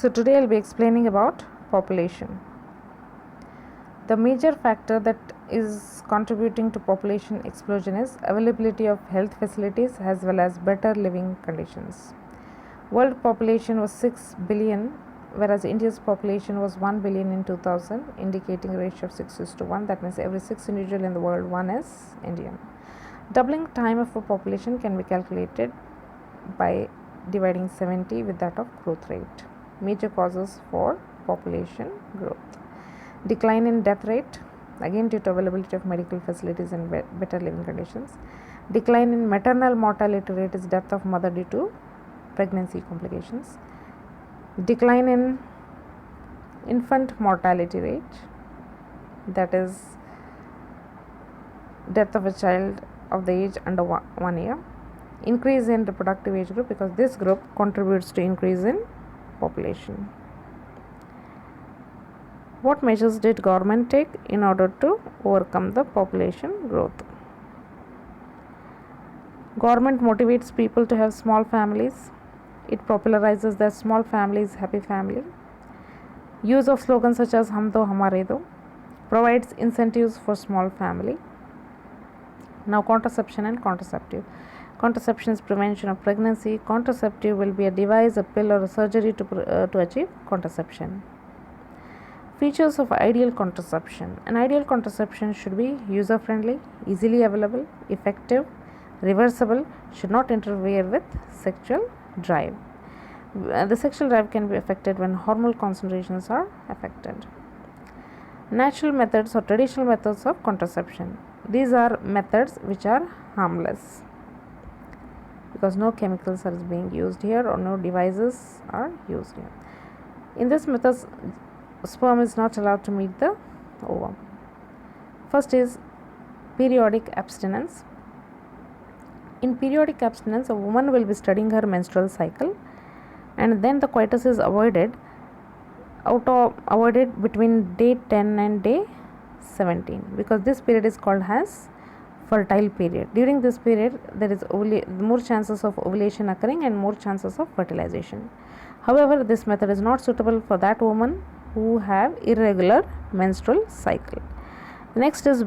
So today I'll be explaining about population. The major factor that is contributing to population explosion is availability of health facilities as well as better living conditions. World population was 6 billion, whereas India's population was 1 billion in 2000, indicating a ratio of 6:1. That means every 6 individual in the world, one is Indian. Doubling time of a population can be calculated by dividing 70 with that of growth rate. Major causes for population growth: decline in death rate, again due to availability of medical facilities and better living conditions. Decline in maternal mortality rate is death of mother due to pregnancy complications. Decline in infant mortality rate, that is death of a child of the age under 1 year. Increase in reproductive age group, because this group contributes to increase in population. What measures did government take in order to overcome the population growth? Government motivates people to have small families. It popularizes the small families, happy family. Use of slogans such as Hum Do Hamare Do provides incentives for small family. Now, contraception and contraceptive. Contraception is prevention of pregnancy. Contraceptive will be a device, a pill, or a surgery to achieve contraception. Features of ideal contraception. An ideal contraception should be user friendly, easily available, effective, reversible, should not interfere with sexual drive. The sexual drive can be affected when hormonal concentrations are affected. Natural methods or traditional methods of contraception. These are methods which are harmless, because no chemicals are being used here or no devices are used here. In this method, sperm is not allowed to meet the ovum. First is periodic abstinence. In periodic abstinence, a woman will be studying her menstrual cycle, and then the coitus is avoided between day 10 and day 17, because this period is called as fertile period. During this period, there is more chances of ovulation occurring and more chances of fertilization. However, this method is not suitable for that woman who have irregular menstrual cycle. Next is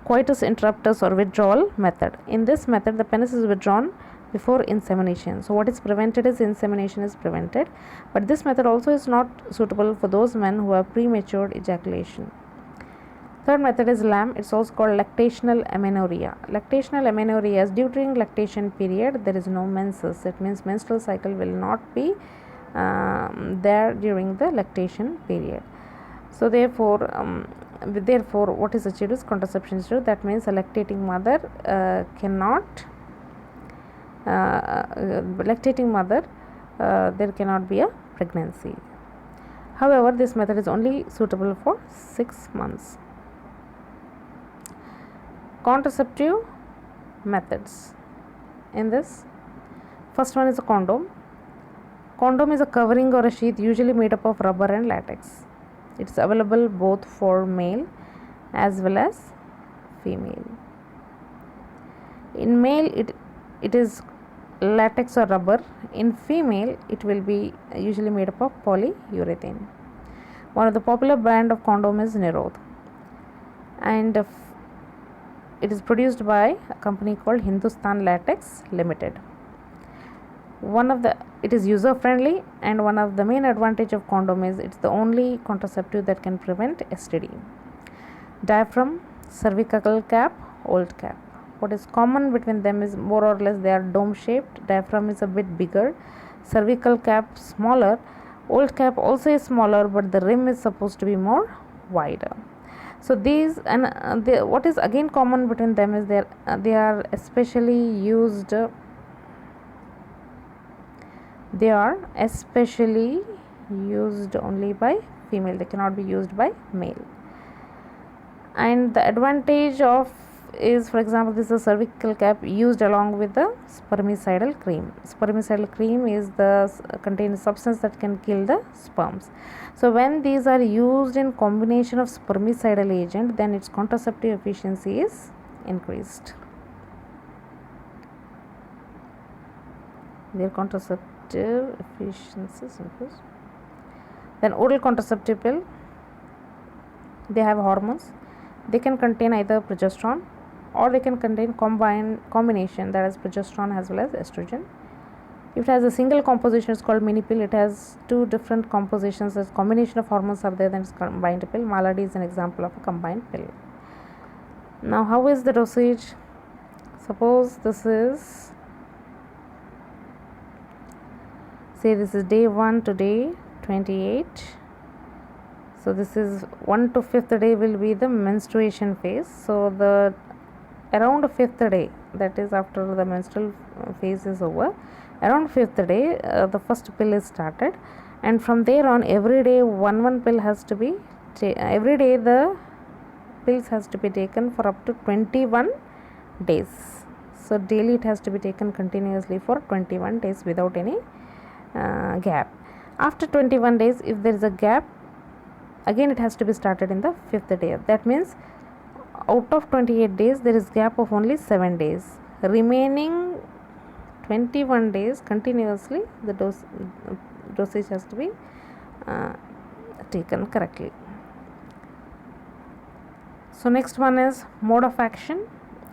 coitus interruptus or withdrawal method. In this method, the penis is withdrawn before insemination. So what is prevented is insemination is prevented, but this method also is not suitable for those men who have premature ejaculation. Third method is LAM. It's also called lactational amenorrhea. Lactational amenorrhea is during lactation period there is no menses. It means menstrual cycle will not be there during the lactation period. So therefore what is achieved is contraception is achieved. That means a lactating mother there cannot be a pregnancy. However, this method is only suitable for 6 months. Contraceptive methods. In this, first one is a condom. Condom is a covering or a sheath usually made up of rubber and latex. It is available both for male as well as female. In male, it is latex or rubber. In female, it will be usually made up of polyurethane. One of the popular brand of condom is Nirod, and it is produced by a company called Hindustan Latex Limited. It is user friendly, and one of the main advantage of condom is it's the only contraceptive that can prevent STD. Diaphragm, cervical cap, old cap. What is common between them is more or less they are dome shaped. Diaphragm is a bit bigger, cervical cap smaller, old cap also is smaller, but the rim is supposed to be more wider. So these and what is again common between them is they are especially used only by female. They cannot be used by male. And the advantage of is, for example, this is a cervical cap used along with the spermicidal cream. Spermicidal cream contains substance that can kill the sperms. So when these are used in combination of spermicidal agent, then its contraceptive efficiency is increased. Their contraceptive efficiency is increased. Then oral contraceptive pill, they have hormones. They can contain either progesterone or they can contain combination, that is progesterone as well as estrogen. If it has a single composition, it's called mini pill. It has two different compositions. As combination of hormones are there, then it's combined pill. Malady is an example of a combined pill. Now, how is the dosage? Suppose this is, say this is day 1 to day 28. So this is 1 to 5th day will be the menstruation phase. So the around 5th day, that is after the menstrual phase is over, around 5th day the first pill is started, and from there on every day one pill has to be every day the pills has to be taken for up to 21 days. So daily it has to be taken continuously for 21 days without any gap. After 21 days, if there is a gap, again it has to be started in the 5th day. That means out of 28 days there is gap of only 7 days. Remaining 21 days continuously the dosage has to be taken correctly. So next one is mode of action.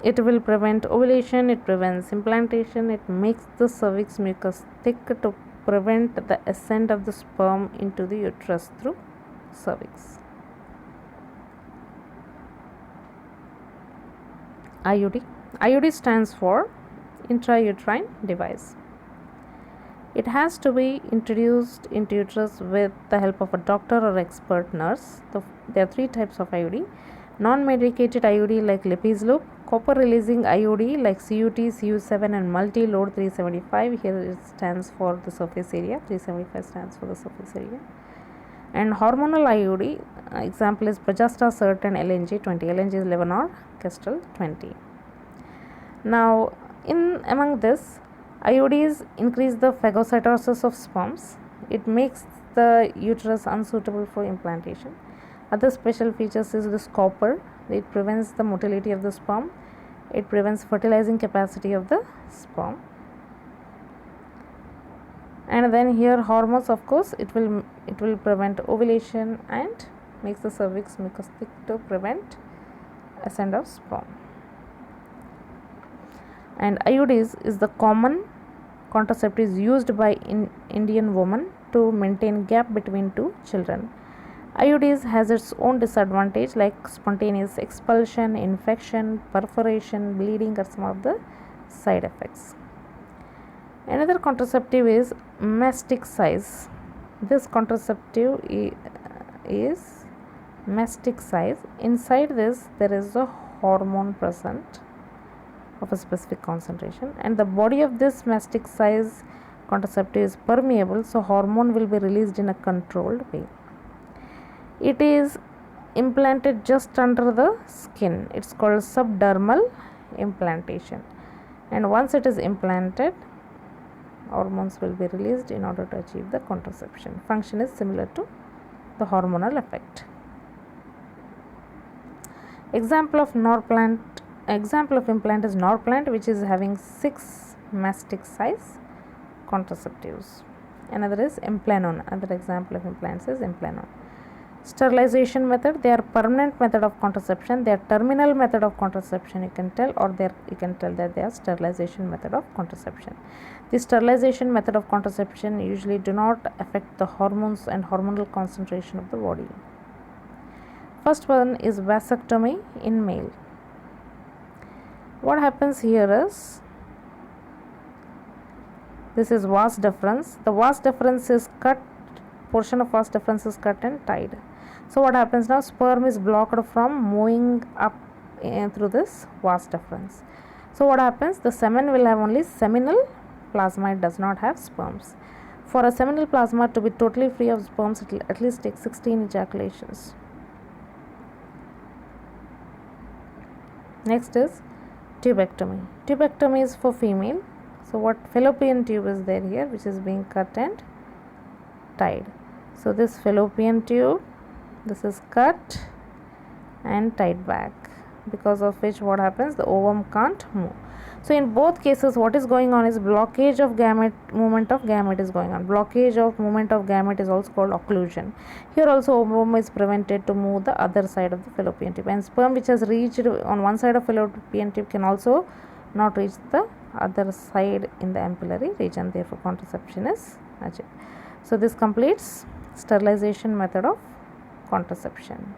It will prevent ovulation, it prevents implantation, it makes the cervix mucus thick to prevent the ascent of the sperm into the uterus through cervix. IUD. IUD stands for intrauterine device. It has to be introduced into uterus with the help of a doctor or expert nurse. There are 3 types of IUD. Non-medicated IUD like Lipi's loop, copper releasing IUD like CUT, CU7 and multi-load 375. Here it stands for the surface area, 375 stands for the surface area. And hormonal IUD, example is Progesta Cert and LNG 20. LNG is Levonorgestrel, Kestrel 20. Now, among this, IUDs increase the phagocytosis of sperms. It makes the uterus unsuitable for implantation. Other special features is this copper. It prevents the motility of the sperm. It prevents fertilizing capacity of the sperm. And then here hormones, of course, it will prevent ovulation and makes the cervix mucus thick to prevent ascent of sperm. And IUDs is the common contraceptive used by Indian women to maintain gap between 2 children. IUDs has its own disadvantage like spontaneous expulsion, infection, perforation, bleeding are some of the side effects. Another contraceptive is mastic size. This contraceptive is mastic size. Inside this there is a hormone present of a specific concentration, and the body of this mastic size contraceptive is permeable, so hormone will be released in a controlled way. It is implanted just under the skin. It's called subdermal implantation, and once it is implanted, hormones will be released in order to achieve the contraception. Function is similar to the hormonal effect. Example of implant is Norplant, which is having 6 mastic size contraceptives. Another is Implanon. Another example of implants is Implanon. Sterilization method, they are permanent method of contraception. They are terminal method of contraception, you can tell, or you can tell that they are sterilization method of contraception. The sterilization method of contraception usually do not affect the hormones and hormonal concentration of the body. First one is vasectomy in male. What happens here is, this is vas deferens. The vas deferens is cut, portion of vas deferens is cut and tied. So what happens now, sperm is blocked from moving up through this vas deferens. So what happens, the semen will have only seminal plasma, it does not have sperms. For a seminal plasma to be totally free of sperms, it will at least take 16 ejaculations. Next is tubectomy. Tubectomy is for female. So what fallopian tube is there here, which is being cut and tied. So this fallopian tube, this is cut and tied back. because of which what happens, the ovum can't move. So in both cases what is going on is blockage of gamete, movement of gamete is going on. Blockage of movement of gamete is also called occlusion. Here also ovum is prevented to move the other side of the fallopian tube, and sperm which has reached on one side of fallopian tube can also not reach the other side in the ampullary region, therefore contraception is achieved. So this completes sterilization method of contraception.